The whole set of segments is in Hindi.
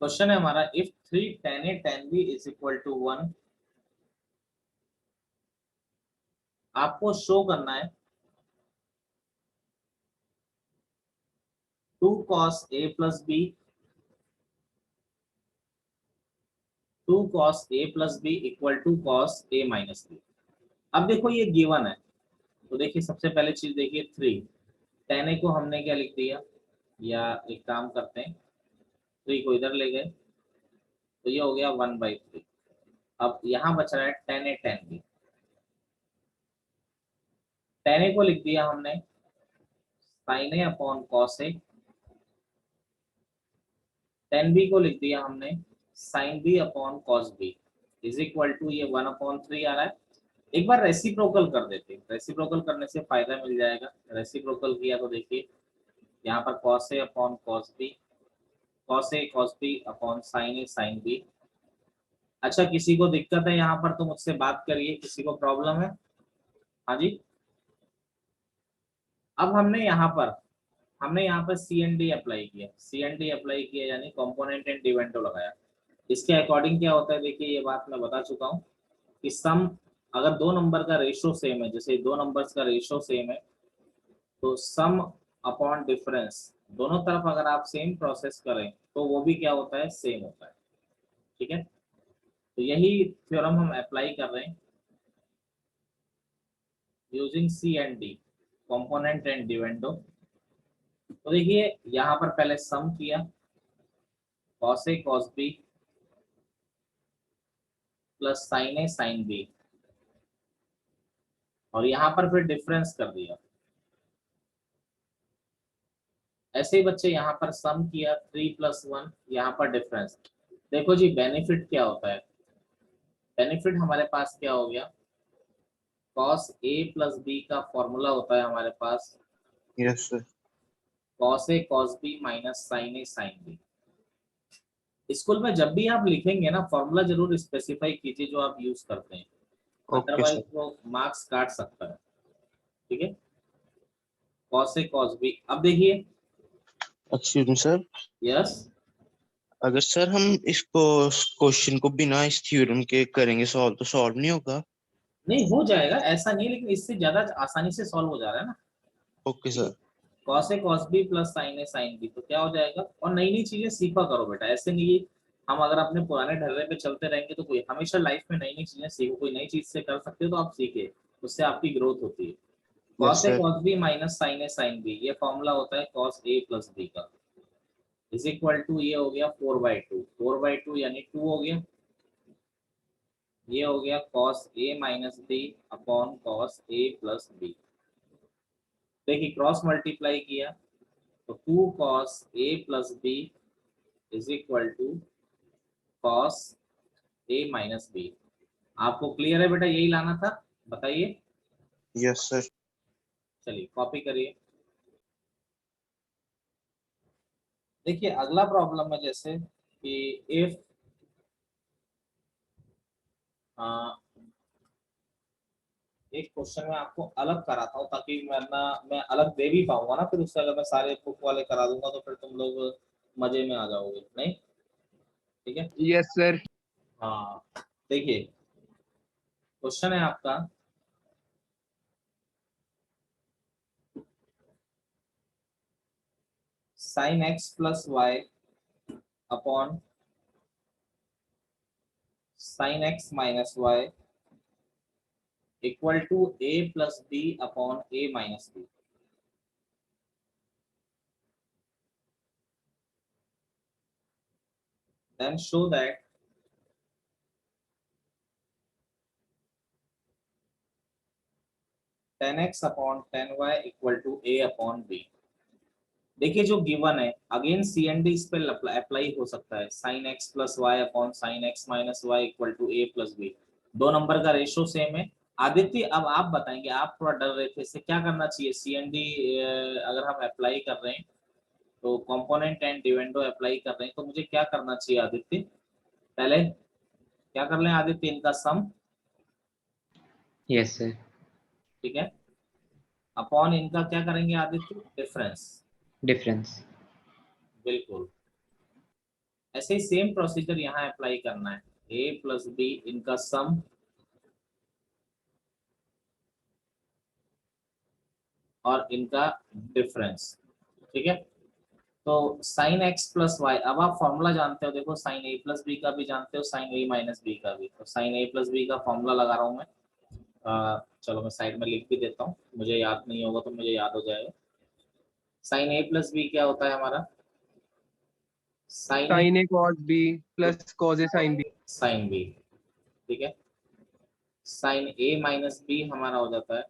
क्वेश्चन है हमारा, if 3 tan a tan b is equal to 1, आपको शो करना है 2 cos a plus b 2 cos a plus b equal to cos a minus b। अब देखो ये गिवन है, तो देखिए सबसे पहले चीज देखिए 3 tan a को हमने क्या लिख दिया, या एक काम करते हैं 3 को इधर ले गए तो ये हो गया 1/3। अब यहाँ बच रहा है tan a tan b। tan a को लिख दिया हमने sin a upon cos a, tan b को लिख दिया हमने sin b upon cos b is equal to ये 1/3 आ रहा है। एक बार रेसिप्रोकल कर देते हैं, रेसिप्रोकल करने से फायदा मिल जाएगा। रेसिप्रोकल किया तो देखिए यहाँ पर cos a upon cos a cos b upon sin a sin b। अच्छा, किसी को दिक्कत है यहाँ पर तो मुझसे बात करिए, किसी को प्रॉब्लम है? हाँ जी। अब हमने यहाँ पर सी एन डी अप्लाई किया, यानी कंपोनेंट एंड डिवेंडो लगाया। इसके अकॉर्डिंग क्या होता है, देखिए ये बात मैं बता चुका हूँ कि सम, अगर दो नंबर का रेशो सेम है, जैसे दो नंबर्स का रेशो सेम है, तो सम अपॉन डिफरेंस, दोनों तरफ अगर आप सेम प्रोसेस करें तो वो भी क्या होता है, सेम होता है। ठीक है, तो यही थ्योरम हम अप्लाई कर रहे हैं using C and D, componendo and dividendo. तो देखिए यहाँ पर पहले सम किया cos a cos b plus sin a sin b, और यहाँ पर फिर डिफरेंस कर दिया। ऐसे ही बच्चे यहाँ पर सम किया 3 + 1, यहाँ पर डिफरेंस। देखो जी बेनिफिट क्या होता है, बेनिफिट हमारे पास क्या हो गया, cos a प्लस b का फॉर्मूला होता है हमारे पास yes sir. cos a cos b minus sin a sin b। School में जब भी आप लिखेंगे ना, फॉर्मूला जरूर स्पेसिफाई कीजिए जो आप यूज करते हैं, ओके अदरवाइज सर। वो मार्क्स काट सकता है। ठीक है, cos a cos b। अब देखिए, एक्सक्यूज मी सर, यस, अगर सर हम इसको क्वेश्चन को बिना इस थ्योरम के करेंगे सॉल्व तो सॉल्व नहीं होगा? नहीं हो जाएगा, ऐसा नहीं, लेकिन इससे ज्यादा आसानी से सॉल्व हो जा रहा है ना। Okay sir. cos a cos b plus sin a sin b, तो क्या हो जाएगा। और नई नई चीजें सीखा करो बेटा, ऐसे नहीं हम अगर अपने पुराने ढर्रे पे चलते रहेंगे तो कोई, हमेशा लाइफ में नई नई चीजें सीखो, कोई नई चीज से कर सकते हो तो आप सीखे, उससे आपकी ग्रोथ होती है। Yes cos a sir. cos b minus sin a sin b, ये फॉर्मूला होता है cos a प्लस b का, इज इक्वल टू ये हो गया 4/2, 4/2 यानी 2 हो गया, ये हो गया cos a minus b upon cos a plus b। देखिए क्रॉस मल्टीप्लाई किया तो 2 cos a plus b is equal to cos a minus b। आपको क्लियर है बेटा, यही लाना था, बताइए। Yes sir. चलिए कॉपी करिए। देखिए अगला प्रॉब्लम है, जैसे कि इफ एक क्वेश्चन में आपको अलग कराता हूँ ताकि मैं अलग दे भी पाऊंगा ना, फिर उससे अगर मैं सारे बुक वाले करा दूंगा तो फिर तुम लोग मजे में आ जाओगे नहीं। ठीक है, यस सर। हाँ देखिए क्वेश्चन है आपका, sin x plus y upon sin x minus y equal to a plus b upon a minus b। Then show that tan x upon tan y equal to a upon b। देखिए जो गिवन है, अगेन सी एंड डी इस पे अप्लाई हो सकता है, sin x plus y upon sin x minus y equal to a plus b. दो नंबर का रेशो सेम है। आदित्य अब आप बताएंगे, आप थोड़ा डर रहे थे, इससे क्या करना चाहिए, सी एंड डी अगर हम अप्लाई कर रहे हैं तो कंपोनेंट एंड डिवेंडो अप्लाई कर रहे हैं, तो मुझे क्या करना चाहिए आदित्य, पहले क्या कर लें आदित्य, इनका सम, यस सर। ठीक है, अपॉन इनका क्या करेंगे आदित्य, डिफरेंस। डिफरेंस। बिल्कुल, ऐसे ही सेम प्रोसीजर यहाँ अप्लाई करना है, ए प्लस बी इनका सम और इनका डिफरेंस, ठीक है। तो साइन एक्स प्लस वाई, अब आप फॉर्मूला जानते हो, देखो साइन ए प्लस बी का भी जानते हो, साइन ए माइनस बी का भी। तो साइन ए प्लस बी का फॉर्मूला लगा रहा हूँ मैं। चलो मैं साइड में लिख भी देता हूँ, मुझे याद नहीं होगा तो मुझे याद हो जाएगा। साइन ए प्लस बी क्या होता है हमारा, sign a sign A cos b plus cos A sine B. Sign b, ठीक है। साइन ए माइनस बी हमारा हो जाता है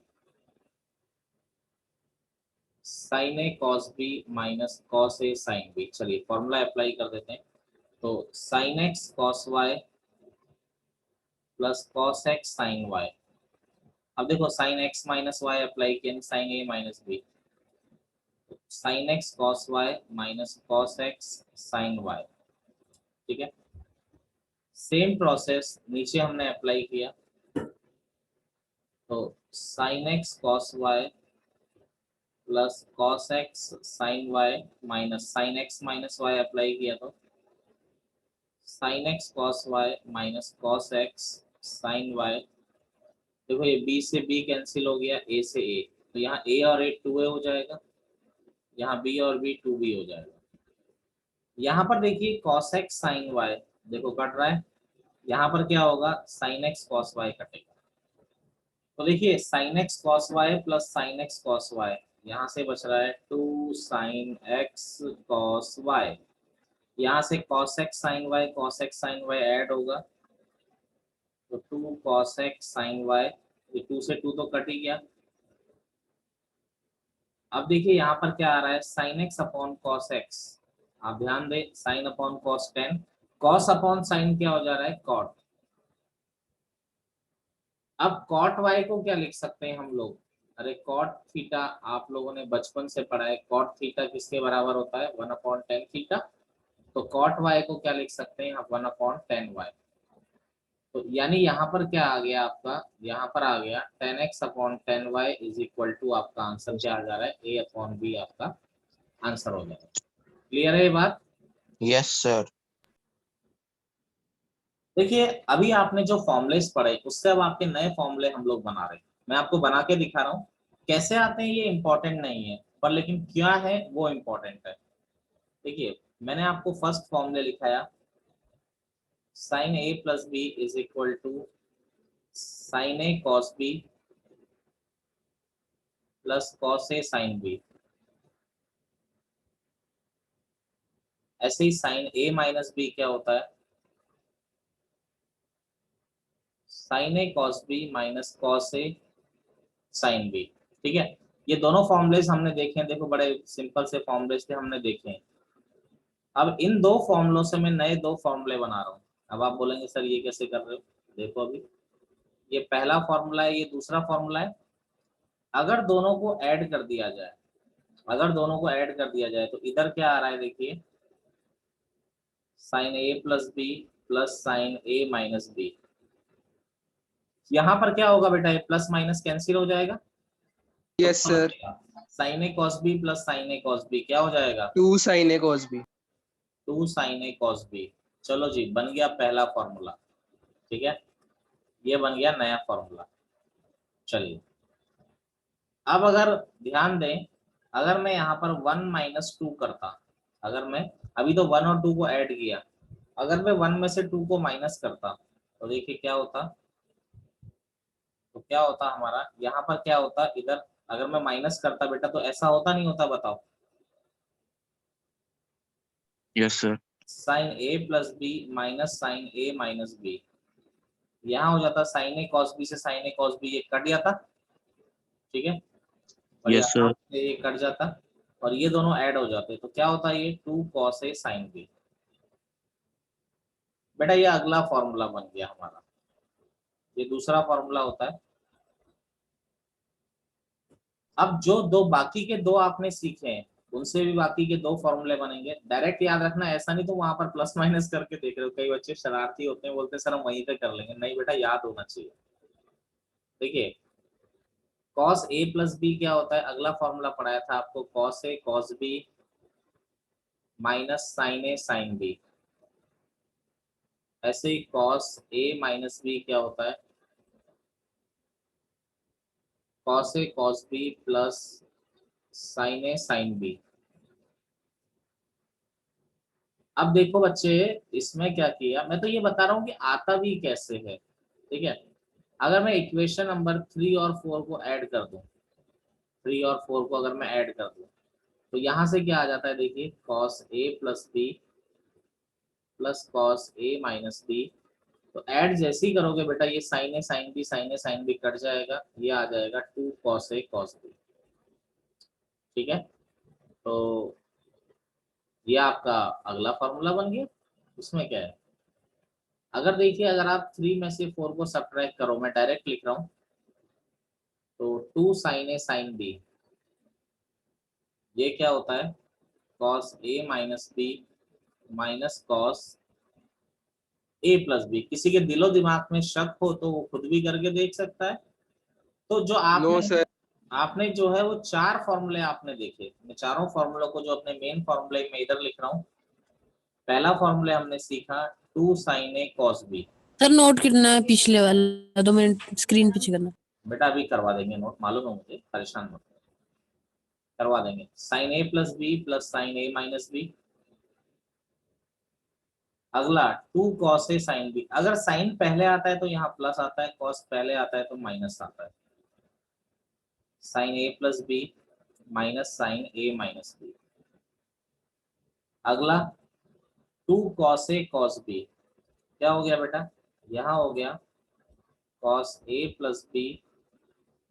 साइन ए कॉस बी माइनस कॉस ए साइन बी। चलिए फॉर्मूला अप्लाई कर देते हैं। तो sine x cos y plus cos x sine y. अब देखो sine x minus y apply किया, साइन ए minus B, sine x cos y minus cos x sine y, ठीक है। सेम प्रोसेस नीचे हमने अप्लाई किया, तो sine x cos y plus cos x sine y minus sign x minus y apply किया, तो sine x cos y minus cos x sine y. देखो ये b से b कैंसिल हो गया, a से a, तो यहाँ a और a 2a हो जाएगा, यहाँ b और b 2b हो जाएगा। यहाँ पर देखिए cos x sin y, देखो कट रहा है, यहाँ पर क्या होगा sin x cos y कटेगा। तो देखिए sin x cos y plus sin x cos y, यहाँ से बच रहा है 2 sin x cos y, यहाँ से cos x sin y add होगा, तो 2 cos x sin y, ये 2 से 2 तो कट ही गया। अब देखिए यहाँ पर क्या आ रहा है sine x upon cos x, आप ध्यान दें sine upon cos 10, cos upon sine क्या हो जा रहा है कॉट। अब कॉट वाई को क्या लिख सकते हैं हम लोग, अरे कॉट थीटा आप लोगों ने बचपन से पढ़ा है, कॉट थीटा किसके बराबर होता है 1/10 थीटा। तो कॉट वाई को क्या लिख सकते हैं 1/10 वाई। तो यानी यहाँ पर क्या आ गया आपका, यहाँ पर आ गया 10x upon 10y is equal to, आपका आंसर क्या आ जा रहा है a अपॉन b आपका आंसर हो जाएगा। क्लियर है ये बात। Yes sir. देखिए अभी आपने जो फॉर्मुलेस पढ़े उससे अब आपके नए फॉर्मूले हम लोग बना रहे हैं, मैं आपको बना के दिखा रहा हूँ। कैसे आते हैं ये इम्पोर्टेंट नहीं है, पर लेकिन क्या है वो इम्पोर्टेंट है। देखिए मैंने आपको फर्स्ट फॉर्मूले लिखाया, sine A plus b is equal to sine A cos b plus cos A sine b. ऐसे ही साइन ए माइनस बी क्या होता है साइन ए कॉस बी माइनस कॉस ए साइन बी, ठीक है। ये दोनों फॉर्मुलेस हमने देखे हैं, देखो बड़े सिंपल से फॉर्मुलेस थे हमने देखे हैं। अब इन दो फॉर्मुलों से मैं नए दो फॉर्मूले बना रहा हूँ। अब आप बोलेंगे सर ये कैसे कर रहे हो, देखो अभी ये पहला फॉर्मूला है, ये दूसरा फॉर्मूला है। अगर दोनों को ऐड कर दिया जाए, अगर दोनों को ऐड कर दिया जाए तो इधर क्या आ रहा है देखिए साइन ए प्लस बी प्लस साइन ए माइनस बी। यहाँ पर क्या होगा बेटा, ये प्लस माइनस कैंसिल हो जाएगा, तो यस सर। साइन ए कॉस बी प्लस साइन ए कॉस बी क्या हो जाएगा 2 साइन ए कॉस बी। 2 साइन ए कॉस बी। चलो जी बन गया पहला फॉर्मूला, ठीक है, ये बन गया नया फॉर्मूला। चलिए अब अगर ध्यान दें, अगर मैं यहाँ पर 1 माइनस 2 करता, अगर मैं अभी तो 1 और 2 को ऐड किया, अगर मैं 1 में से 2 को माइनस करता तो देखिए क्या होता, तो क्या होता हमारा यहाँ पर क्या होता इधर, अगर मैं माइनस करता बेटा तो ऐसा होता नहीं होता बताओ, यस सर। साइन ए प्लस बी माइनस साइन ए माइनस बी। यहाँ हो जाता साइन ए कॉस बी से साइन ए कॉस बी, ये कट जाता, ठीक है, और यस यहाँ सर। से ये कट जाता और ये दोनों ऐड हो जाते, तो क्या होता है ये 2 कॉस ए साइन बी। बेटा ये अगला फॉर्मूला बन गया हमारा, ये दूसरा फॉर्मूला होता है। अब जो दो बाकी के दो आपने सीखे हैं उनसे भी बाकी के दो फॉर्मूले बनेंगे। डायरेक्ट याद रखना, ऐसा नहीं तो वहां पर प्लस माइनस करके देख रहे हो, कई बच्चे शरारती होते हैं, बोलते हैं सर हम वहीं पे कर लेंगे, नहीं बेटा याद होना चाहिए। देखिए cos a प्लस बी क्या होता है, अगला फॉर्मूला पढ़ाया था आपको cos a cos b minus sine a sine b. ऐसे ही कॉस ए माइनस बी क्या होता है, cos a cos b plus sine a sine b. अब देखो बच्चे, इसमें क्या किया, मैं तो ये बता रहा हूँ कि आता भी कैसे है, ठीक है। अगर मैं इक्वेशन नंबर 3 और 4 को ऐड कर दूं, 3 और 4 को अगर मैं ऐड कर दूं, तो यहाँ से क्या आ जाता है, देखिए cos A plus B plus cos a minus B. तो ऐड जैसे ही करोगे बेटा, ये sign a sine B cut जाएगा, ये आ जाएगा 2 कॉस ए कॉस बी, ठीक है। तो ये आपका अगला फॉर्मूला बन गया। इसमें क्या है, अगर देखिए अगर आप 3 में से 4 को सब्ट्रैक्ट करो, मैं डायरेक्ट लिख रहा हूँ, तो 2 साइन ए साइन बी, ये क्या होता है, cos a minus B minus cos A plus B. किसी के दिलो दिमाग में शक हो तो वो खुद भी करके देख सकता है। तो जो नो आपने सर। आपने जो है वो 4 फॉर्मूले आपने देखे, मैं चारों फॉर्मूलों को जो अपने मेन फॉर्मूले में इधर लिख रहा हूँ। पहला फॉर्मूला हमने सीखा 2 साइन ए कॉस बी। सर नोट कितना है पिछले वाला, 2 मिनट स्क्रीन पीछे करना। बेटा अभी करवा देंगे नोट, मालूम है मुझे, परेशान मत हो, करवा देंगे। साइन ए प्लस बी प्लस साइन ए माइनस बी। अगला 2 कॉस ए साइन बी। अगर साइन पहले आता है तो यहाँ प्लस आता है, कॉस पहले आता है तो माइनस आता है। साइन ए प्लस बी माइनस साइन ए माइनस बी। अगला 2 कॉस ए कॉस बी, क्या हो गया बेटा, यहाँ हो गया cos A plus B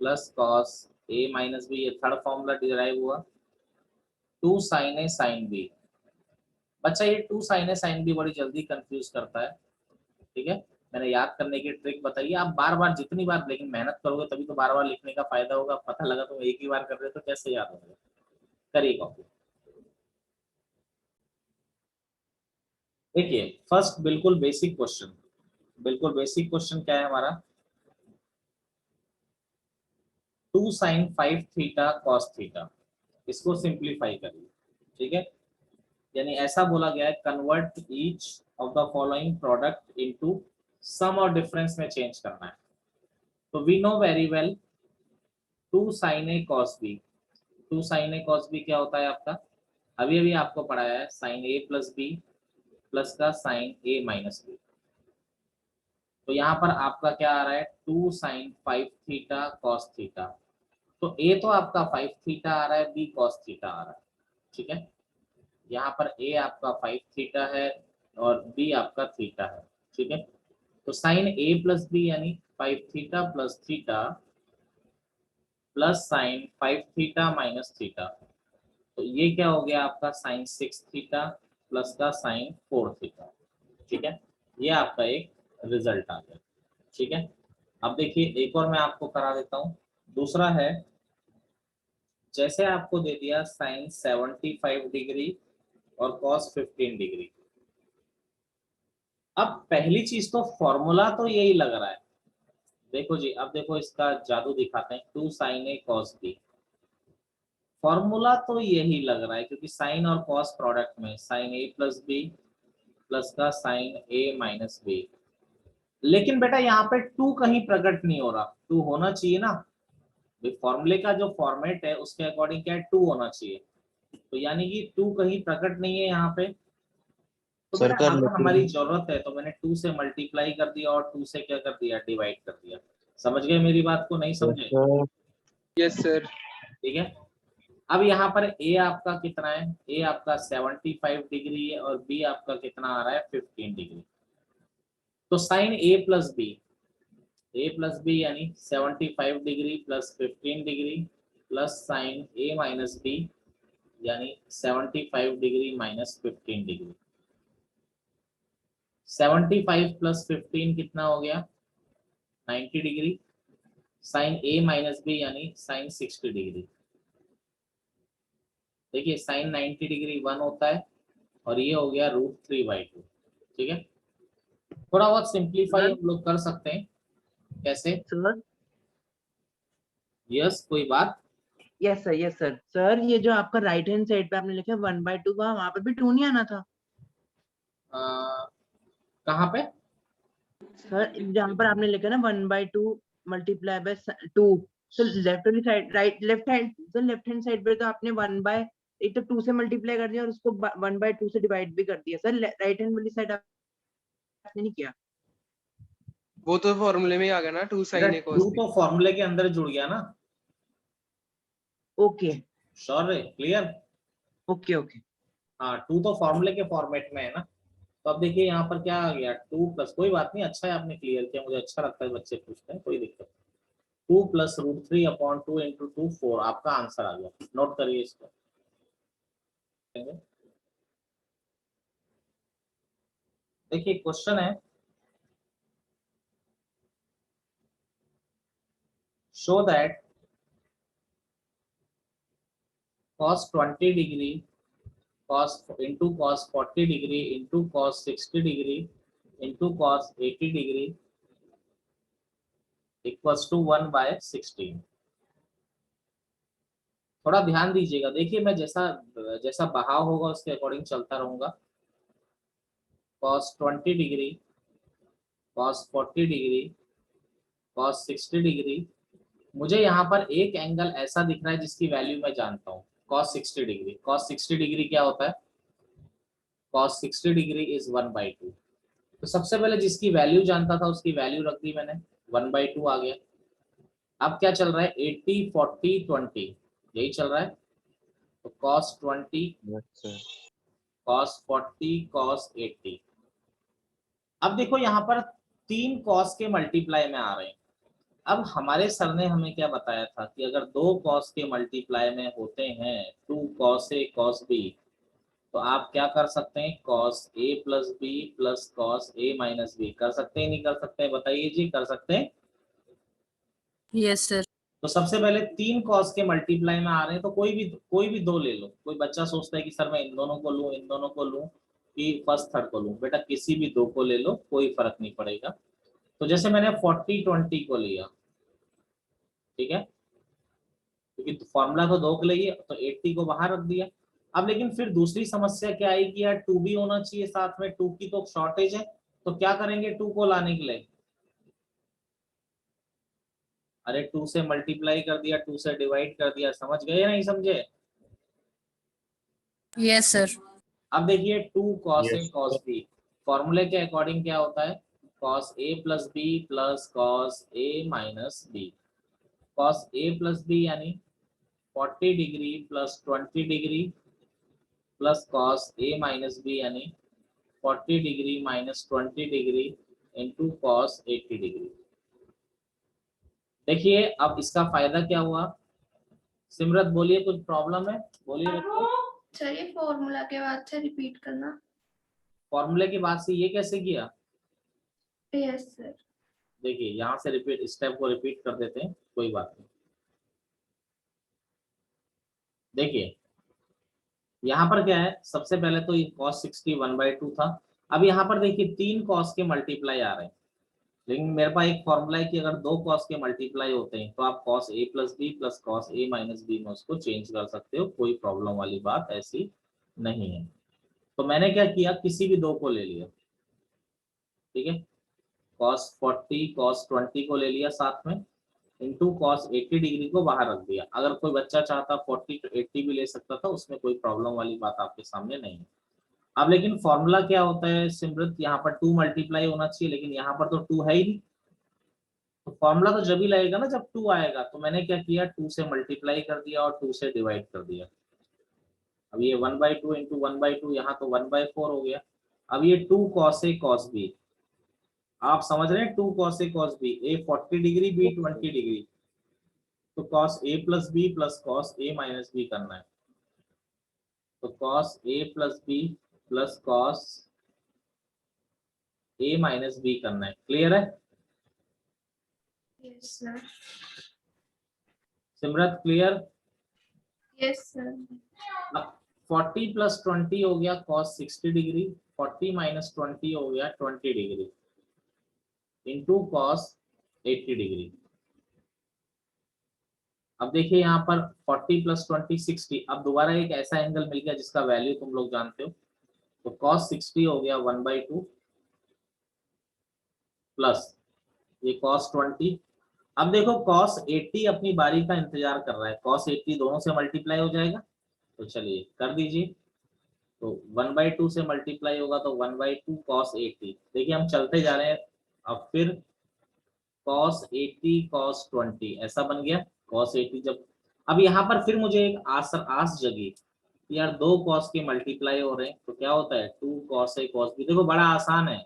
plus cos a minus B, ये थर्ड फॉर्मूला डिराइव हुआ। 2 साइन ए साइन बी। बच्चा ये 2 साइन ए साइन बी बड़ी जल्दी कंफ्यूज करता है, ठीक है। मैंने याद करने की ट्रिक बताई है, आप बार बार जितनी बार लेकिन मेहनत करोगे तभी तो बार बार लिखने का फायदा होगा। पता लगा तुम एक ही बार कर रहे हो तो कैसे याद होगा, करिए कॉपी। देखिए फर्स्ट बिल्कुल बेसिक क्वेश्चन, बिल्कुल बेसिक क्वेश्चन क्या है हमारा, 2 साइन 5 थीटा कॉस थीटा, इसको सिंप्लीफाई करिए, ठीक है। यानी ऐसा बोला गया है, convert each of the following product into sum और डिफरेंस में चेंज करना है। तो we know very well 2 sine A cos B. 2 sine A cos B क्या होता है आपका, अभी अभी आपको पढ़ाया है, साइन ए प्लस बी प्लस का साइन ए माइनस बी। तो यहाँ पर आपका क्या आ रहा है, 2 साइन 5 थीटा कॉस थीटा। तो ए तो आपका 5 थीटा आ रहा है, बी कॉस थीटा आ रहा है, ठीक है। यहाँ पर ए आपका 5 थीटा है और बी आपका थीटा है, ठीक है। तो साइन ए प्लस बी यानी 5 theta plus theta plus sign 5 theta minus theta. तो ये क्या हो गया आपका, साइन 6 थीटा प्लस का साइन 4 थीटा, ठीक है। ये आपका एक रिजल्ट आ गया, ठीक है। अब देखिए एक और मैं आपको करा देता हूँ। दूसरा है, जैसे आपको दे दिया साइन 75 डिग्री और कॉस 15 डिग्री। अब पहली चीज तो फॉर्मूला तो यही लग रहा है, देखो जी, अब देखो इसका जादू दिखाते हैं, 2 साइन ए कॉस बी। फॉर्मूला तो यही लग रहा है क्योंकि साइन और कॉस प्रोडक्ट में साइन ए प्लस बी प्लस का साइन ए माइनस बी। लेकिन बेटा यहाँ पे 2 कहीं प्रकट नहीं हो रहा, 2 होना चाहिए ना, फॉर्मूले का जो फॉर्मेट है उसके अकॉर्डिंग क्या है, 2 होना चाहिए। तो यानी कि 2 कहीं प्रकट नहीं है यहाँ पे। तो सर बेटा कर अगर लेते हमारी हैं। जरूरत है तो मैंने 2 से मल्टीप्लाई कर दिया और 2 से क्या कर दिया, डिवाइड कर दिया। समझ गए मेरी बात को, नहीं समझे, सर यस सर। ठीक है। अब यहाँ पर ए आपका कितना है, ए आपका 75 डिग्री है और बी आपका कितना आ रहा है, 15 डिग्री। तो साइन ए प्लस बी यानी 75 degree plus 15 degree plus sine ए माइनस बी यानी 75 डिग्री माइनस 15 डिग्री। 75 प्लस 15 कितना हो गया, 90 डिग्री। साइन ए माइनस बी यानी साइन 60 डिग्री। देखिए साइन 90 डिग्री 1 होता है और ये हो गया √3/2, ठीक है। थोड़ा बहुत सिंप्लीफाई हम लोग कर सकते हैं, कैसे, सर यस कोई बात। Yes sir yes sir sir ये जो आपका राइट हैंड साइड पे आपने लिखा है 1/2 वहां पे भी 2 नहीं आना था। कहाँ पे, सर जहाँ पर आपने लिखा ना 1/2 मल्टीप्लाई बाय 2, तो लेफ्ट वाली side right left hand sir left hand side पे तो आपने 1 बाय एक तो 2 से मल्टीप्लाई कर दिया और उसको 1/2 से डिवाइड भी कर दिया सर। राइट हैंड वाली साइड आपने नहीं किया। वो तो फॉर्मूले में ही आ गया ना 2 sin a cos two b। तो फॉर्मूले के अंदर जुड़ गया ना। ओके श्योर है, क्लियर। ओके ओके हाँ, 2 तो फॉर्मूले के फॉर्मेट में है ना। तो अब देखिए यहाँ पर क्या आ गया, 2 प्लस, कोई बात नहीं, अच्छा है आपने क्लियर किया, मुझे अच्छा लगता है बच्चे पूछते हैं, कोई दिक्कत नहीं। 2 प्लस √3/2 इंटू 2 4 आपका आंसर आ गया। नोट करिए इसको। देखिए क्वेश्चन है, show that cos 20 degree cos into cos 40 degree into cos 60 degree into cos 80 degree equals to 1/16। थोड़ा ध्यान दीजिएगा, देखिए मैं जैसा जैसा बहाव होगा उसके अकॉर्डिंग चलता रहूंगा। cos 20 degree, cos 40 degree, cos 60 degree. मुझे यहाँ पर एक एंगल ऐसा दिख रहा है जिसकी वैल्यू मैं जानता हूँ, cos 60 डिग्री। cos 60 डिग्री क्या होता है, cos 60 डिग्री इज 1/2। तो सबसे पहले जिसकी वैल्यू जानता था उसकी वैल्यू रख दी मैंने, 1/2 आ गया। अब क्या चल रहा है, 80 40 20 यही चल रहा है। तो cos 20 cos 40 cos 80। अब देखो यहाँ पर 3 cos के मल्टीप्लाई में आ रहे हैं। अब हमारे सर ने हमें क्या बताया था कि अगर 2 cos के मल्टीप्लाई में होते हैं 2 cos a cos b, तो आप क्या कर सकते हैं, cos a plus b plus cos a minus b कर सकते हैं, नहीं कर सकते हैं, बताइए जी, कर सकते हैं। Yes sir. तो सबसे पहले 3 cos के मल्टीप्लाई में आ रहे हैं, तो कोई भी 2 ले लो। कोई बच्चा सोचता है कि सर मैं इन दोनों को लूं, इन दोनों को लूं कि फर्स्ट थर्ड को लूं, बेटा किसी भी 2 को ले लो, कोई फर्क नहीं पड़ेगा। तो जैसे मैंने 40 20 को लिया, ठीक है, क्योंकि फॉर्मूला तो 2 के लिए, तो 80 को बाहर रख दिया। अब लेकिन फिर दूसरी समस्या क्या आई कि यार 2 भी होना चाहिए साथ में, 2 की तो शॉर्टेज है, तो क्या करेंगे 2 को लाने के लिए, अरे 2 से मल्टीप्लाई कर दिया, 2 से डिवाइड कर दिया, समझ गए या नहीं समझे। Yes sir. अब देखिए 2 cos a Yes, cos b, फॉर्मूले के अकॉर्डिंग क्या होता है, cos a plus b plus cos a minus b। cos a plus b यानी 40 degree plus 20 degree plus cos a minus b यानी 40 degree minus 20 degree into cos 80 degree. देखिए अब इसका फायदा क्या हुआ, सिमरत बोलिए, कुछ प्रॉब्लम है, बोलिए बच्चों। सर ये फॉर्मूला के बाद से रिपीट करना। फॉर्मूले की बात से ये कैसे किया, यस सर। देखिए यहाँ से रिपीट, स्टेप को रिपीट कर देते हैं, कोई बात नहीं। देखिए यहाँ पर क्या है, सबसे पहले तो ये cos 60 1/2 था। अब यहाँ पर देखिए 3 cos के मल्टीप्लाई आ रहे हैं, लेकिन मेरे पास एक फॉर्मूला है कि अगर 2 cos के मल्टीप्लाई होते हैं तो आप cos a plus b plus cos a minus b में उसको चेंज कर सकते हो, कोई प्रॉब्लम वाली बात ऐसी नहीं है। तो मैंने क्या किया, किसी भी 2 को ले लिया, ठीक है, cos 40 cos 20 को ले लिया साथ में, इंटू cos 80 डिग्री को बाहर रख दिया। अगर कोई बच्चा चाहता 40 to 80 भी ले सकता था, उसमें कोई प्रॉब्लम वाली बात आपके सामने नहीं है। अब लेकिन फॉर्मूला क्या होता है सिमरत, यहाँ पर 2 मल्टीप्लाई होना चाहिए, लेकिन यहाँ पर तो 2 है ही नहीं, तो फॉर्मूला तो जब ही लगेगा ना जब 2 आएगा। तो मैंने क्या किया, 2 से मल्टीप्लाई कर दिया और 2 से डिवाइड कर दिया। अब ये 1/2 इंटू 1/2, यहाँ तो 1/4 हो गया। अब ये 2 cos a cos b, आप समझ रहे हैं, 2 cos a cos b, a 40 degree b 20 degree, तो cos a plus b plus cos a minus b करना है। तो cos a plus b plus cos a minus b करना है, क्लियर है yes sir. Simrat, clear. Yes sir. अब 40 प्लस 20 हो गया cos 60 डिग्री, 40 माइनस 20 हो गया 20 डिग्री इंटू cos 80 डिग्री। अब देखिए यहाँ पर 40 प्लस 20 60, अब दोबारा एक ऐसा एंगल मिल गया जिसका वैल्यू तुम लोग जानते हो, तो cos 60 हो गया 1/2 प्लस ये cos 20। अब देखो cos 80 अपनी बारी का इंतजार कर रहा है, cos 80 दोनों से मल्टीप्लाई हो जाएगा, तो चलिए कर दीजिए। तो 1/2 से मल्टीप्लाई होगा तो 1/2 cos 80। देखिए हम चलते जा रहे हैं, अब फिर cos 80 cos 20 ऐसा बन गया। cos 80 जब, अब यहाँ पर फिर मुझे एक आस जगी यार, दो cos के मल्टीप्लाई हो रहे हैं तो क्या होता है 2 cos a cos b। देखो बड़ा आसान है,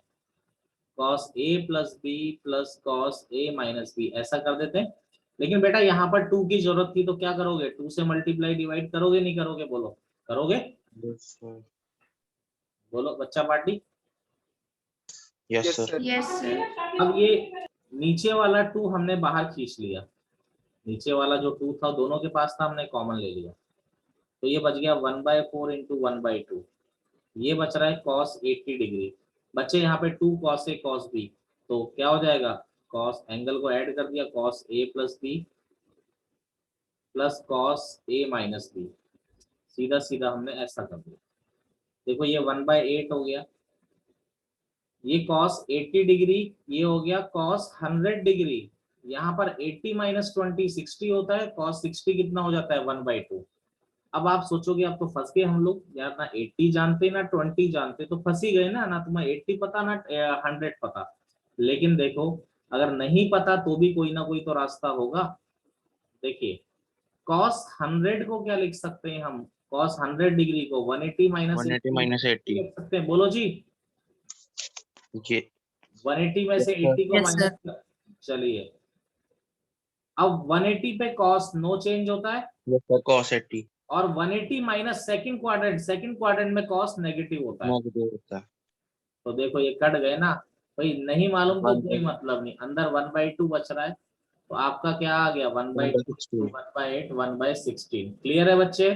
cos a plus b plus cos a minus b ऐसा कर देते हैं। लेकिन बेटा यहाँ पर 2 की जरूरत थी तो क्या करोगे, 2 से मल्टीप्लाई डिवाइड करोगे नहीं करोगे, बोलो करोगे, यस सर। बोलो बच्चा party. Yes yes sir. Sir. Yes sir. अब ये नीचे वाला 2 हमने बाहर खींच लिया, नीचे वाला जो 2 था दोनों के पास था, हमने कॉमन ले लिया, तो ये बच गया 1/4 इंटू 1/2। ये बच रहा है cos 80 डिग्री। बच्चे यहाँ पे 2 cos a cos b, तो क्या हो जाएगा, cos एंगल को ऐड कर दिया, cos a plus b plus cos a minus b, सीधा सीधा हमने ऐसा कर दिया। देखो ये 1/8 हो गया, ये cos 80 डिग्री, ये हो गया cos 100 डिग्री। यहाँ पर 80 माइनस 20 60 होता है, cos 60 कितना हो जाता है 1/2। अब आप सोचोगे अब तो फंस गए हम लोग यार, ना 80 जानते ना 20 जानते, तो फंस ही गए ना तुम्हें 80 पता ना 100 पता। लेकिन देखो अगर नहीं पता तो भी कोई ना कोई तो रास्ता होगा। देखिए cos 100 को क्या लिख सकते हैं हम, cos 100 डिग्री को 180 माइनस 180 माइनस 80। लिख सकते हैं, बोलो जी। ये 180 में से Yes, sir. 80 को Yes, sir. माइनस, चलिए अब 180 पे cos नो चेंज होता है, यस सर, cos 80 और 180 माइनस सेकंड क्वाड्रेंट में cos नेगेटिव होता है। नेगेटिव होता है। तो देखो ये कट गए ना भाई, नहीं मालूम तो कोई 1/2 मतलब नहीं, अंदर 1/2 बच रहा है, तो आपका क्या आ गया 1/2 1/16। 1/8 1/16। क्लियर है बच्चे।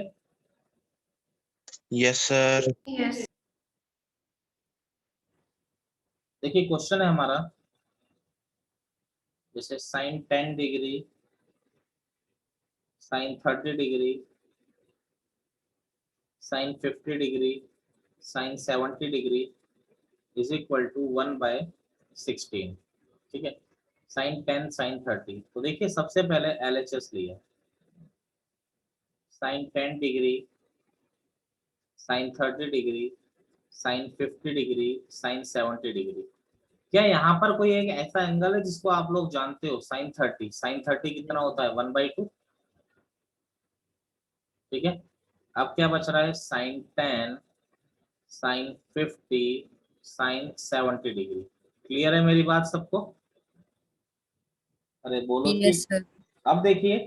Yes sir. यस। देखिए क्वेश्चन है हमारा, जैसे sine 10 degree, sine 30 degree, sine 50 degree, sine 70 degree is equal to 1/16। ठीक है, साइन 10 साइन 30, तो देखिए सबसे पहले LHS लिया, sine 10 degree, sine 30 degree, sine 50 degree, sine 70 degree. क्या यहाँ पर कोई एक ऐसा एंगल है जिसको आप लोग जानते हो, साइन 30, साइन 30 कितना होता है 1/2। ठीक है, अब क्या बच रहा है sine 10 sine 50 sine 70 degree. Clear है मेरी बात सबको, अरे बोलो जी। Yes, sir. अब देखिए,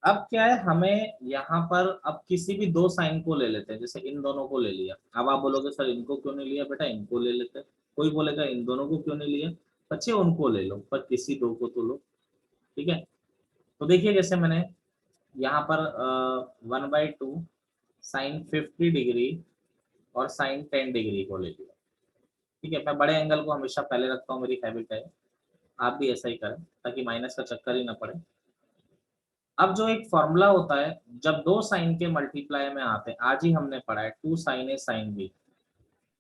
अब क्या है हमें यहाँ पर, अब किसी भी दो साइन को ले लेते हैं, जैसे इन दोनों को ले लिया। अब आप बोलोगे सर इनको क्यों नहीं लिया, बेटा इनको ले लेते हैं। कोई बोलेगा इन दोनों को क्यों नहीं लिया, बच्चे उनको ले लो, पर किसी दो को तो लो। ठीक है, तो देखिए जैसे मैंने यहाँ पर 1/2 साइन 50 डिग्री और साइन 10 डिग्री को ले लिया। ठीक है, मैं बड़े एंगल को हमेशा पहले रखता हूँ, मेरी हैबिट है, आप भी ऐसा ही करें ताकि माइनस का चक्कर ही ना पड़े। अब जो एक फॉर्मूला होता है जब दो साइन के मल्टीप्लाई में आते हैं, आज ही हमने पढ़ा है 2 sin a sin b।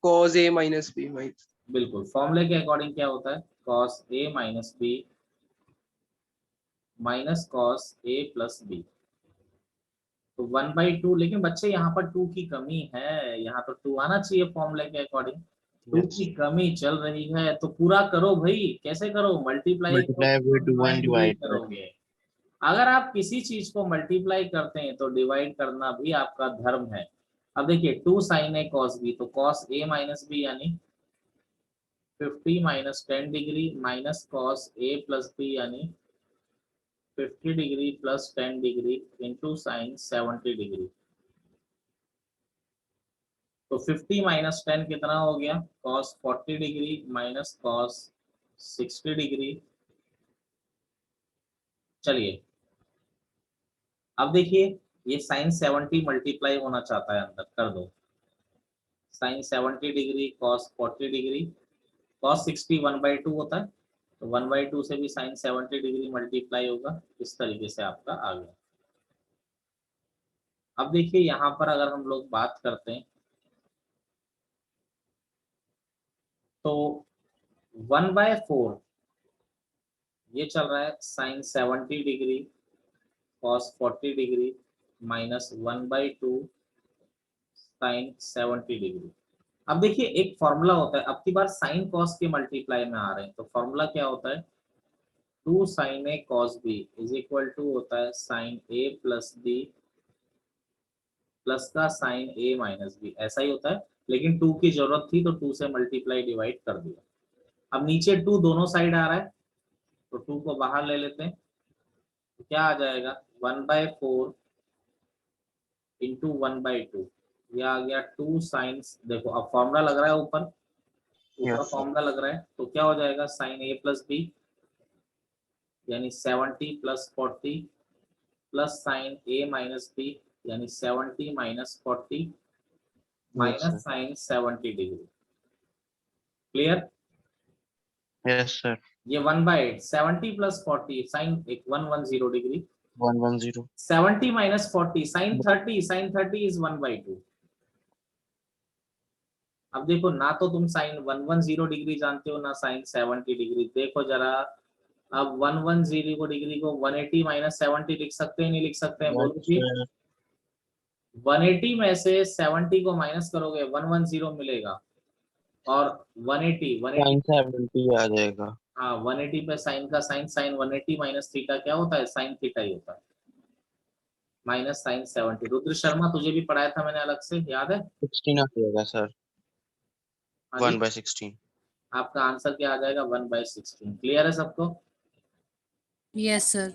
cos a minus b minus. बिल्कुल, फॉर्मूले के अकॉर्डिंग क्या होता है cos a minus b minus cos a plus b, तो 1/2। लेकिन बच्चे यहाँ पर 2 की कमी है, यहाँ तो 2 आना चाहिए फॉर्मूले के अकॉर्डिंग, 2 Yes. की कमी चल रही है, तो पूरा करो भाई। कैसे करो, मल्टीप्लाई Multiply with 1 divide. करोगे। अगर आप किसी चीज को मल्टीप्लाई करते हैं तो डिवाइड करना भी आपका धर्म है। अब देखिए 2 sin a cos b, तो cos a माइनस b यानी 50 minus 10 degree minus cos a plus b यानी 50 degree plus 10 degree into sine 70 degree. तो 50 माइनस 10 कितना हो गया cos 40 degree minus cos 60 degree. चलिए अब देखिए ये साइन 70 मल्टीप्लाई होना चाहता है अंदर, कर दो sine 70 degree cos 40 degree, cos 60 1/2 होता है, तो 1/2 से भी साइन 70 डिग्री मल्टीप्लाई होगा। इस तरीके से आपका आ गया। अब देखिए यहाँ पर अगर हम लोग बात करते हैं तो 1/4 ये चल रहा है sine 70 degree cos 40 degree minus 1/2 sine 70 degree. अब देखिए एक फॉर्मूला होता है, अब की बार साइन कॉस के मल्टीप्लाई में आ रहे हैं, तो फॉर्मूला क्या होता है 2 sin a cos b is equal to होता है sine a plus b plus का साइन a माइनस b, ऐसा ही होता है, लेकिन 2 की जरूरत थी तो 2 से मल्टीप्लाई डिवाइड कर दिया। अब नीचे 2 दोनों साइड आ रहा है तो 2 को बाहर ले लेते हैं, तो क्या आ जाएगा 1/4 इंटू 1/2, ये आ गया 2 साइंस। देखो अब फॉर्मूला लग रहा है ऊपर Yes, फॉर्मूला लग रहा है, तो क्या हो जाएगा साइन a प्लस b यानी 70 plus 40 plus sine a minus b यानी 70 minus 40 minus sine 70 degree. Clear? yes sir, ये 1/8 70 plus 40 sine 110 degree 110. 70 minus 40 sine 30 is 1/2। अब देखो ना तो तुम साइन 110 डिग्री जानते हो ना साइन 70 डिग्री। देखो जरा अब 110 डिग्री को 180 माइनस 70 लिख सकते हैं नहीं लिख सकते हैं? बोलो जी। 180 में से 70 को माइनस करोगे 110 मिलेगा और 180 Sin 70 आ जाएगा. हाँ 180 पे साइन का साइन 180 माइनस थीटा क्या होता है साइन थीटा ही होता है माइनस साइन 70। रुद्र शर्मा तुझे भी पढ़ाया था मैंने अलग से, याद है? 16 आ जाएगा सर, हाँ जी। 1/16. आपका आंसर क्या आ जाएगा 1/16। क्लियर है सबको? Yes sir.